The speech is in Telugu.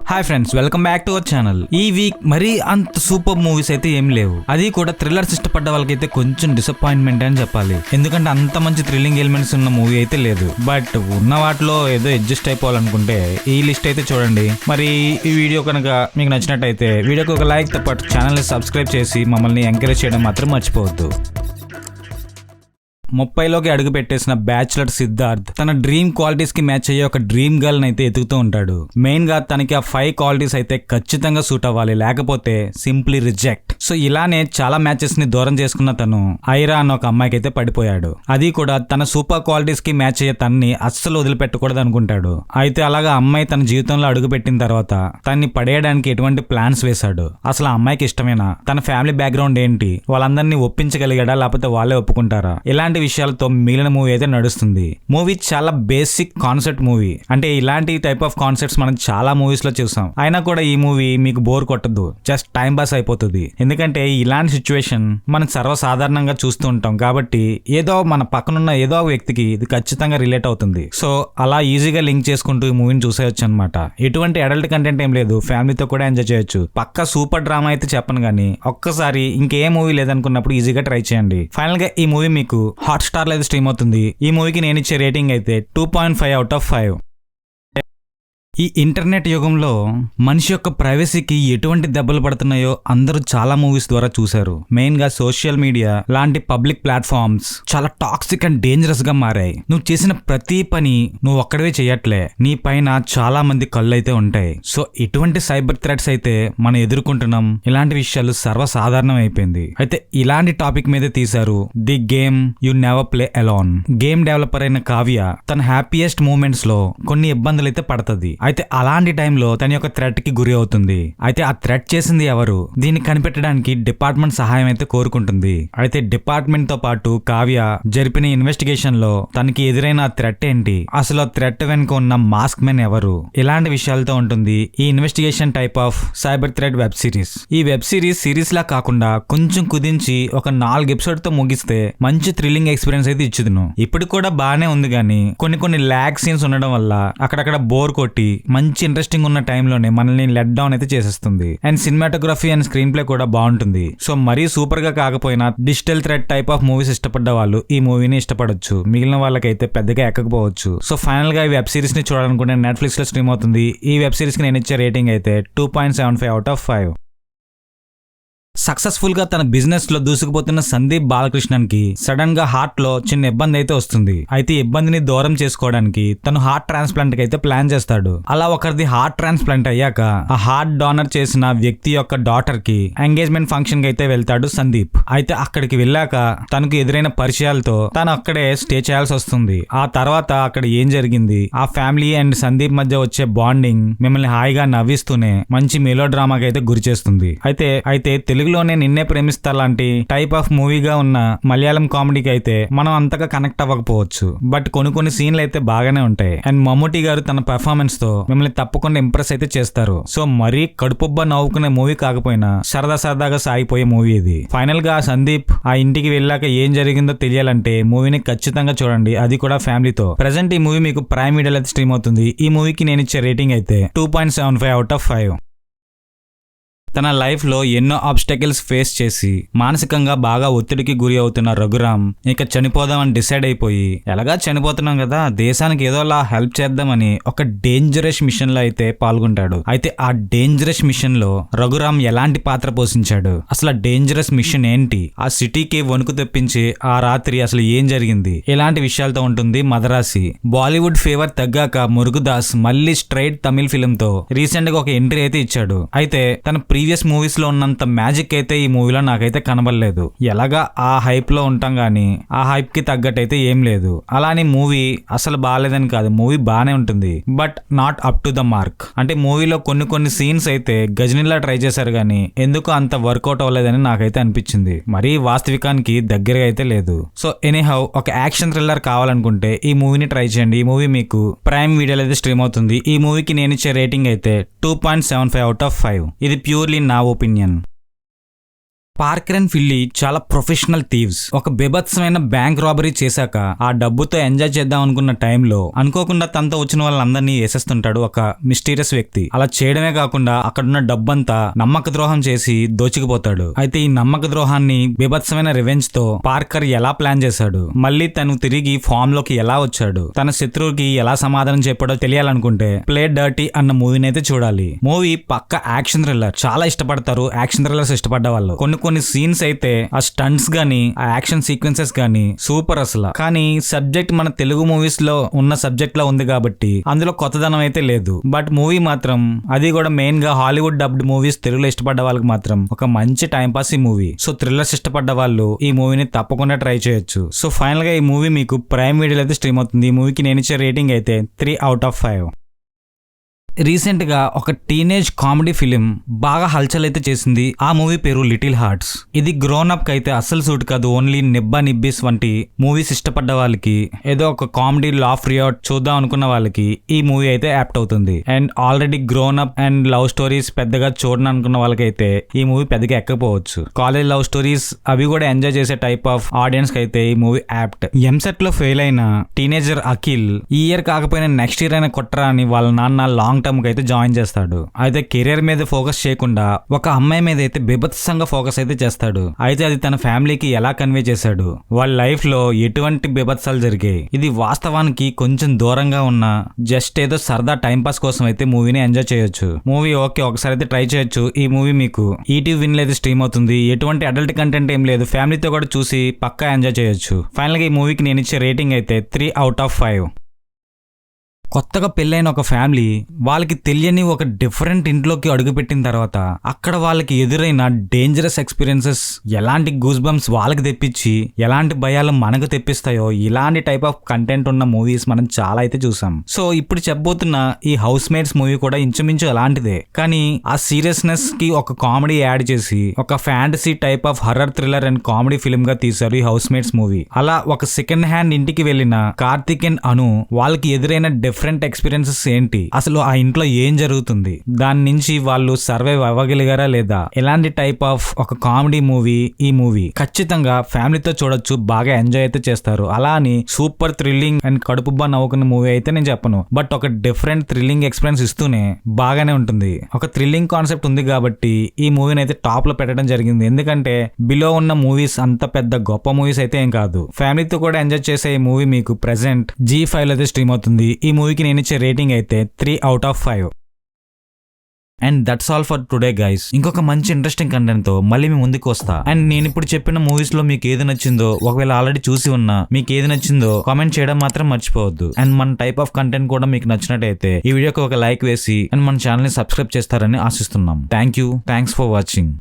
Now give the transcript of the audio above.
Hi friends, welcome back to our channel. ఈ వీక్ మరీ అంత సూపర్ మూవీస్ అయితే ఏం లేవు. అది కూడా థ్రిల్లర్స్ ఇష్టపడ్డ వాళ్ళకైతే కొంచెం డిసప్పాయింట్మెంట్ అని చెప్పాలి. ఎందుకంటే అంత మంచి థ్రిల్లింగ్ ఎలిమెంట్స్ ఉన్న మూవీ అయితే లేదు. బట్ ఉన్న వాటిలో ఏదో అడ్జస్ట్ అయిపోవాలనుకుంటే ఈ లిస్ట్ అయితే చూడండి. మరి ఈ వీడియో కనుక మీకు నచ్చినట్టయితే వీడియోకి ఒక లైక్ తో పాటు ఛానల్ని సబ్స్క్రైబ్ చేసి మమ్మల్ని ఎంకరేజ్ చేయడం మాత్రం మర్చిపోవద్దు. 30లోకి అడుగు పెట్టేసిన బ్యాచులర్ సిద్ధార్థ్ తన డ్రీమ్ క్వాలిటీస్ కి మ్యాచ్ అయ్యే ఒక డ్రీమ్ గర్ల్ అయితే ఎదుగుతూ ఉంటాడు. మెయిన్ గా తనకి ఆ 5 క్వాలిటీస్ అయితే ఖచ్చితంగా సూట్ అవ్వాలి, లేకపోతే సింప్లీ రిజెక్ట్. సో ఇలానే చాలా మ్యాచెస్ ని దూరం చేసుకున్న తను ఐరా అన్న ఒక అమ్మాయికి అయితే పడిపోయాడు. అది కూడా తన సూపర్ క్వాలిటీస్ కి మ్యాచ్ అయ్యే తన్ని అస్సలు వదిలిపెట్టకూడదు అనుకుంటాడు. అయితే అలాగా అమ్మాయి తన జీవితంలో అడుగు పెట్టిన తర్వాత తన్ని పడేయడానికి ఎటువంటి ప్లాన్స్ వేశాడు? అసలు ఆ అమ్మాయికి ఇష్టమేనా? తన ఫ్యామిలీ బ్యాక్గ్రౌండ్ ఏంటి? వాళ్ళందరినీ ఒప్పించగలిగాడా, లేకపోతే వాళ్ళే ఒప్పుకుంటారా? ఇలాంటి విషయాలతో మిగిలిన మూవీ అయితే నడుస్తుంది. మూవీ చాలా బేసిక్ కాన్సెప్ట్ మూవీ. అంటే ఇలాంటి టైప్ ఆఫ్ కాన్సెప్ట్స్ మనం చాలా మూవీస్ లో చూసాం. అయినా కూడా ఈ మూవీ మీకు బోర్ కొట్టదు, జస్ట్ టైం పాస్ అయిపోతుంది. ఎందుకంటే ఇలాంటి సిచ్యువేషన్ మనం సర్వసాధారణంగా చూస్తూ ఉంటాం కాబట్టి ఏదో మన పక్కనున్న ఏదో ఒక వ్యక్తికి ఇది ఖచ్చితంగా రిలేట్ అవుతుంది. సో అలా ఈజీగా లింక్ చేసుకుంటూ ఈ మూవీని చూసేయచ్చు అనమాట. ఎటువంటి అడల్ట్ కంటెంట్ ఏం లేదు, ఫ్యామిలీతో కూడా ఎంజాయ్ చేయొచ్చు. పక్కా సూపర్ డ్రామా అయితే చెప్పను కానీ ఒక్కసారి ఇంకే మూవీ లేదనుకున్నప్పుడు ఈజీగా ట్రై చేయండి. ఫైనల్ గా ఈ మూవీ మీకు హాట్‌స్టార్ లో అయితే స్ట్రీమ్ అవుతుంది. ఈ మూవీకి నేను ఇచ్చే రేటింగ్ అయితే 2.5 out of 5. ఈ ఇంటర్నెట్ యుగంలో మనిషి యొక్క ప్రైవసీకి ఎటువంటి దెబ్బలు పడుతున్నాయో అందరూ చాలా మూవీస్ ద్వారా చూశారు. మెయిన్ గా సోషల్ మీడియా లాంటి పబ్లిక్ ప్లాట్ఫామ్స్ చాలా టాక్సిక్ అండ్ డేంజరస్ గా మారాయి. నువ్వు చేసిన ప్రతి పని నువ్వు ఒక్కడవే చేయట్లే, నీ పైన చాలా మంది కళ్ళు అయితే ఉంటాయి. సో ఇటువంటి సైబర్ థ్రెట్స్ అయితే మనం ఎదుర్కొంటున్నాం. ఇలాంటి విషయాలు సర్వసాధారణం అయిపోయింది. అయితే ఇలాంటి టాపిక్ మీదే తీశారు the game you never play alone. Game developer అయిన కావ్య తన హ్యాపీయెస్ట్ మూమెంట్స్ లో కొన్ని ఇబ్బందులు అయితే పడుతుంది. అయితే అలాంటి టైంలో తన యొక్క థ్రెట్ కి గురి అవుతుంది. అయితే ఆ థ్రెట్ చేసింది ఎవరు? దీన్ని కనిపెట్టడానికి డిపార్ట్మెంట్ సహాయం అయితే కోరుకుంటుంది. అయితే డిపార్ట్మెంట్ తో పాటు కావ్య జరిపిన ఇన్వెస్టిగేషన్ లో తనకి ఎదురైన ఆ థ్రెట్ ఏంటి, అసలు ఆ థ్రెట్ వెనుక ఉన్న మాస్క్ మెన్ ఎవరు, ఇలాంటి విషయాలతో ఉంటుంది ఈ investigation type of cyber threat web series. ఈ వెబ్ సిరీస్ లా కాకుండా కొంచెం కుదించి ఒక 4 ఎపిసోడ్ తో ముగిస్తే మంచి థ్రిల్లింగ్ ఎక్స్పీరియన్స్ అయితే ఇచ్చుదును. ఇప్పుడు కూడా బానే ఉంది కానీ కొన్ని ల్యాగ్ సీన్స్ ఉండడం వల్ల అక్కడక్కడ బోర్ కొట్టి మంచి ఇంట్రెస్టింగ్ ఉన్న టైంలోనే మనల్ని లెట్ డౌన్ అయితే చేసేస్తుంది. And cinematography and screen play కూడా బాగుంటుంది. సో మరీ సూపర్ గా కాకపోయినా digital thread type of movies ఇష్టపడ్డ వాళ్ళు ఈ మూవీని ఇష్టపడొచ్చు. మిగిలిన వాళ్ళకైతే పెద్దగా ఎక్కకపోవచ్చు. సో ఫైనల్ గా ఈ వెబ్ సిరీస్ ని చూడాలనుకుంటే నెట్ఫ్లిక్స్ లో స్ట్రీమ్ అవుతుంది. ఈ వెబ్ సిరీస్ కి నేను ఇచ్చే రేటింగ్ అయితే 2.75 out of 5. సక్సెస్ఫుల్ గా తన బిజినెస్ లో దూసుకుపోతున్న సందీప్ బాలకృష్ణన్ కి సడన్ గా హార్ట్ లో చిన్న ఇబ్బంది అయితే వస్తుంది. అయితే ఇబ్బందిని దూరం చేసుకోవడానికి తను హార్ట్ ట్రాన్స్ప్లాంట్ కి అయితే ప్లాన్ చేస్తాడు. అలా ఒకరిది హార్ట్ ట్రాన్స్ప్లాంట్ అయ్యాక ఆ హార్ట్ డోనర్ చేసిన వ్యక్తి యొక్క డాటర్ కి ఎంగేజ్మెంట్ ఫంక్షన్ కి అయితే వెళ్తాడు సందీప్. అయితే అక్కడికి వెళ్ళాక తనకు ఎదురైన పరిచయాలతో తను అక్కడే స్టే చేయాల్సి వస్తుంది. ఆ తర్వాత అక్కడ ఏం జరిగింది, ఆ ఫ్యామిలీ అండ్ సందీప్ మధ్య వచ్చే బాండింగ్ మిమ్మల్ని హాయిగా నవ్విస్తూనే మంచి మెలో డ్రామాకి అయితే గురి చేస్తుంది. అయితే తెలుగులోనే నిన్నే ప్రేమిస్తా లాంటి టైప్ ఆఫ్ మూవీగా ఉన్న మలయాళం కామెడీకి అయితే మనం అంతగా కనెక్ట్ అవ్వకపోవచ్చు. బట్ కొన్ని సీన్లు అయితే బాగానే ఉంటాయి. అండ్ మమ్ముటి గారు తన పెర్ఫార్మెన్స్ తో మిమ్మల్ని తప్పకుండా ఇంప్రెస్ అయితే చేస్తారు. సో మరీ కడుపుబ్బ నవ్వుకునే మూవీ కాకపోయినా సరదాగా సాగిపోయే మూవీ ఇది. ఫైనల్ గా సందీప్ ఆ ఇంటికి వెళ్ళాక ఏం జరిగిందో తెలియాలంటే మూవీని ఖచ్చితంగా చూడండి, అది కూడా ఫ్యామిలీతో. ప్రెసెంట్ ఈ మూవీ మీకు ప్రైమ్ వీడియోలో అయితే స్ట్రీమ్ అవుతుంది. ఈ మూవీకి నేను ఇచ్చే రేటింగ్ అయితే 2.75 out of 5. తన లైఫ్ లో ఎన్నో ఆబ్స్టకిల్స్ ఫేస్ చేసి మానసికంగా బాగా ఒత్తిడికి గురి అవుతున్న రఘురామ్ ఇక చనిపోదామని డిసైడ్ అయిపోయి, ఎలాగా చనిపోతున్నాం కదా దేశానికి ఏదోలా హెల్ప్ చేద్దామని ఒక డేంజరస్ మిషన్ లో అయితే పాల్గొంటాడు. అయితే ఆ డేంజరస్ మిషన్ లో రఘురామ్ ఎలాంటి పాత్ర పోషించాడు, అసలు ఆ డేంజరస్ మిషన్ ఏంటి, ఆ సిటీకి వణుకు తెప్పించి ఆ రాత్రి అసలు ఏం జరిగింది, ఇలాంటి విషయాలతో ఉంటుంది మదరాసి. బాలీవుడ్ ఫేవర్ తగ్గాక మురుగుదాస్ మళ్ళీ స్ట్రైట్ తమిళ్ ఫిల్మ్ తో రీసెంట్ గా ఒక ఎంట్రీ అయితే ఇచ్చాడు. అయితే తన ప్రీవియస్ మూవీస్ లో ఉన్నంత మ్యాజిక్ అయితే ఈ మూవీలో నాకైతే కనబడలేదు. ఎలాగా ఆ హైప్ లో ఉంటాం గానీ ఆ హైప్ కి తగ్గట్టయితే ఏం లేదు. అలానే మూవీ అసలు బాగాలేదని కాదు, మూవీ బానే ఉంటుంది but not up to the mark. అంటే మూవీలో కొన్ని సీన్స్ అయితే గజనీలా ట్రై చేశారు గానీ ఎందుకు అంత వర్కౌట్ అవ్వలేదని నాకైతే అనిపించింది. మరీ వాస్తవికానికి దగ్గరగా అయితే లేదు. సో ఎనీహౌ ఒక యాక్షన్ థ్రిల్లర్ కావాలనుకుంటే ఈ మూవీని ట్రై చేయండి. ఈ మూవీ మీకు ప్రైమ్ వీడియోలో అయితే స్ట్రీమ్ అవుతుంది. ఈ మూవీకి నేను ఇచ్చే రేటింగ్ అయితే 2.75 out of 5. ఇది ప్యూర్లీ నా ఒపీనియన్. పార్కర్ అండ్ ఫిల్లీ చాలా ప్రొఫెషనల్ థీవ్స్. ఒక బీభత్సమైన బ్యాంక్ రాబరీ చేశాక ఆ డబ్బుతో ఎంజాయ్ చేద్దాం అనుకున్న టైంలో అనుకోకుండా తనతో వచ్చిన వాళ్ళందరినీ వేసేస్తుంటాడు ఒక మిస్టీరియస్ వ్యక్తి. అలా చేయడమే కాకుండా అక్కడున్న డబ్బంతా నమ్మక ద్రోహం చేసి దోచుకుపోతాడు. అయితే ఈ నమ్మక ద్రోహాన్ని బీభత్సమైన రివెంజ్ తో పార్కర్ ఎలా ప్లాన్ చేశాడు, మళ్ళీ తను తిరిగి ఫామ్ లోకి ఎలా వచ్చాడు, తన శత్రువుకి ఎలా సమాధానం చెప్పాడో తెలియాలనుకుంటే ప్లే డర్టీ అన్న మూవీని అయితే చూడాలి. మూవీ పక్క యాక్షన్ థ్రిల్లర్. చాలా ఇష్టపడతారు యాక్షన్ థ్రిల్లర్స్ ఇష్టపడ్డ వాళ్ళు. కొన్ని సీన్స్ అయితే ఆ స్టంట్స్ గానీ ఆ యాక్షన్ సీక్వెన్సెస్ గానీ సూపర్ అసలు. కానీ సబ్జెక్ట్ మన తెలుగు మూవీస్ లో ఉన్న సబ్జెక్ట్ లో ఉంది కాబట్టి అందులో కొత్తదనం అయితే లేదు. బట్ మూవీ మాత్రం, అది కూడా మెయిన్ గా హాలీవుడ్ డబ్డ్ మూవీస్ తెలుగులో ఇష్టపడ్డ వాళ్ళకి మాత్రం ఒక మంచి టైం పాస్ ఈ మూవీ. సో థ్రిల్లర్స్ ఇష్టపడ్డ వాళ్ళు ఈ మూవీని తప్పకుండా ట్రై చేయొచ్చు. సో ఫైనల్ గా ఈ మూవీ మీకు ప్రైమ్ వీడియోలో అయితే స్ట్రీమ్ అవుతుంది. ఈ మూవీకి నేను ఇచ్చే రేటింగ్ అయితే 3/5. రీసెంట్ గా ఒక టీనేజ్ కామెడీ ఫిలిం బాగా హల్చల్ అయితే చేసింది. ఆ మూవీ పేరు లిటిల్ హార్ట్స్. ఇది గ్రోన్ అప్ కి అయితే అస్సలు సూట్ కాదు. ఓన్లీ నిబ్బా నిబ్బీస్ వంటి మూవీస్ ఇష్టపడ్డ వాళ్ళకి, ఏదో ఒక కామెడీ లాఫ్ రియాట్ చూద్దాం అనుకున్న వాళ్ళకి ఈ మూవీ అయితే యాప్ట్ అవుతుంది. And already grown up and love stories పెద్దగా చూడను అనుకున్న వాళ్ళకైతే ఈ మూవీ పెద్దగా ఎక్కకపోవచ్చు. కాలేజ్ లవ్ స్టోరీస్ అవి కూడా ఎంజాయ్ చేసే టైప్ ఆఫ్ ఆడియన్స్ కి అయితే ఈ మూవీ యాప్ట్. ఎంసెట్ లో ఫెయిల్ అయిన టీనేజర్ అఖిల్ ఈ ఇయర్ కాకపోయినా నెక్స్ట్ ఇయర్ అయినా కొట్టరా అని వాళ్ళ నాన్న లాంగ్ టర్మ్ కి అయితే జాయిన్ చేస్తాడు. అయితే కెరీర్ మీద ఫోకస్ చేయకుండా ఒక అమ్మాయి మీద అయితే బీభత్సంగా ఫోకస్ అయితే చేస్తాడు. అయితే అది తన ఫ్యామిలీకి ఎలా కన్వే చేశాడు, వాళ్ళ లైఫ్ లో ఎటువంటి బీభత్సాలు జరిగాయి, ఇది వాస్తవానికి కొంచెం దూరంగా ఉన్న జస్ట్ ఏదో సరదా టైం పాస్ కోసం అయితే మూవీని ఎంజాయ్ చేయొచ్చు. మూవీ ఓకే, ఒకసారి అయితే ట్రై చేయొచ్చు. ఈ మూవీ మీకు ఈటీవీ విన్ అయితే స్ట్రీమ్ అవుతుంది. ఎటువంటి అడల్ట్ కంటెంట్ ఏం లేదు. ఫ్యామిలీతో కూడా చూసి పక్కా ఎంజాయ్ చేయొచ్చు. ఫైనల్ గా ఈ మూవీకి నేను ఇచ్చే రేటింగ్ అయితే 3/5. కొత్తగా పెళ్ళైన ఒక ఫ్యామిలీ వాళ్ళకి తెలియని ఒక డిఫరెంట్ ఇంట్లోకి అడుగుపెట్టిన తర్వాత అక్కడ వాళ్ళకి ఎదురైన డేంజరస్ ఎక్స్పీరియన్సెస్ ఎలాంటి గూస్ బంప్స్ వాళ్ళకి తెప్పించి ఎలాంటి భయాలు మనకు తెప్పిస్తాయో ఇలాంటి టైప్ ఆఫ్ కంటెంట్ ఉన్న మూవీస్ మనం చాలా అయితే చూసాం. సో ఇప్పుడు చెప్పబోతున్న ఈ హౌస్ మేట్స్ మూవీ కూడా ఇంచుమించు అలాంటిదే. కానీ ఆ సీరియస్నెస్ కి ఒక కామెడీ యాడ్ చేసి ఒక fantasy type of horror thriller and comedy film గా తీశారు ఈ హౌస్ మేట్స్ మూవీ. అలా ఒక సెకండ్ హ్యాండ్ ఇంటికి వెళ్ళిన కార్తిక్ అండ్ అను వాళ్ళకి ఎదురైన డిఫరెంట్ ఎక్స్పీరియన్సెస్ ఏంటి, అసలు ఆ ఇంట్లో ఏం జరుగుతుంది, దాని నుంచి వాళ్ళు సర్వైవ్ అవ్వగలిగారా లేదా, ఎలాంటి టైప్ ఆఫ్ ఒక కామెడీ మూవీ. ఈ మూవీ ఖచ్చితంగా ఫ్యామిలీతో చూడొచ్చు, బాగా ఎంజాయ్ అయితే చేస్తారు. అలా అని సూపర్ థ్రిల్లింగ్ అండ్ కడుపుబ్బా నవ్వుకున్న మూవీ అయితే నేను చెప్పను. బట్ ఒక డిఫరెంట్ థ్రిల్లింగ్ ఎక్స్పీరియన్స్ ఇస్తూనే బాగానే ఉంటుంది. ఒక థ్రిల్లింగ్ కాన్సెప్ట్ ఉంది కాబట్టి ఈ మూవీని అయితే టాప్ లో పెట్టడం జరిగింది. ఎందుకంటే బిలో ఉన్న మూవీస్ అంత పెద్ద గొప్ప మూవీస్ అయితే ఏం కాదు. ఫ్యామిలీతో కూడా ఎంజాయ్ చేసే ఈ మూవీ మీకు ప్రెసెంట్ G5 లో అయితే స్ట్రీమ్ అవుతుంది. ఈ మూవీకి నేను ఇచ్చే రేటింగ్ అయితే 3/5. And that's all for today guys. ఇంకొక మంచి ఇంట్రెస్టింగ్ కంటెంట్ తో మళ్ళీ మీ ముందుకు వస్తా. అండ్ నేను ఇప్పుడు చెప్పిన మూవీస్ లో మీకు ఏది నచ్చిందో, ఒకవేళ ఆల్రెడీ చూసి ఉన్నా మీకు ఏది నచ్చిందో కామెంట్ చేయడం మాత్రం మర్చిపోవద్దు. అండ్ మన టైప్ ఆఫ్ కంటెంట్ కూడా మీకు నచ్చినట్టయితే ఈ వీడియోకి ఒక లైక్ వేసి అండ్ మన ఛానల్ ని సబ్స్క్రైబ్ చేస్తారని ఆశిస్తున్నాం. Thanks for watching.